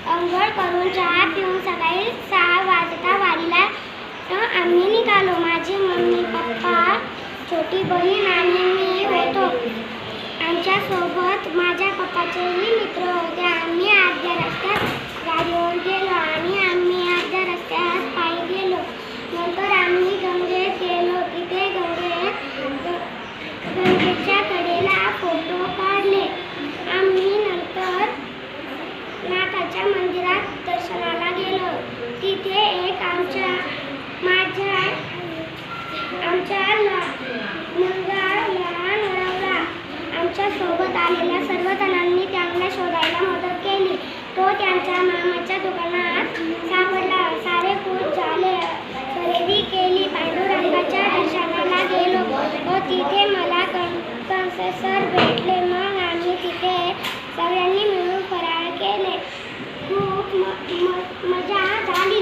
अंघोळ करून चहा पिऊन सकाळी 6 वाजता वाडीला आम्ही निघालो. माझी मम्मी, पप्पा, छोटी बहीण आणि मी होतो. आमच्यासोबत माझ्या पप्पाचेही मित्र होते. आम्ही अर्ध्या रस्त्यात गाडीवर गेलो आणि आम्ही अर्ध्या रस्त्यात पायी गेलो. नंतर आम्ही गंगेत गेलो. तिथे गंगेच्या कडेला फोटो काढले. आम्ही नंतर नाथाच्या मंदिरात दर्शनाला गेलो. तिथे एक आमचा मुलगा लहान हरवला. आमच्या सोबत आलेल्या सर्वजणांनी त्यांना शोधायला मदत केली. तो त्यांच्या मामाच्या दुकानात सापडला. सारे खुश झाले. खरेदी केली. पांडुरंगाच्या दर्शनाला गेलो व तिथे मला सर भेटले. मग आम्ही तिथे सगळ्यांनी मिळून फराळ केले. खूप मजा झाली.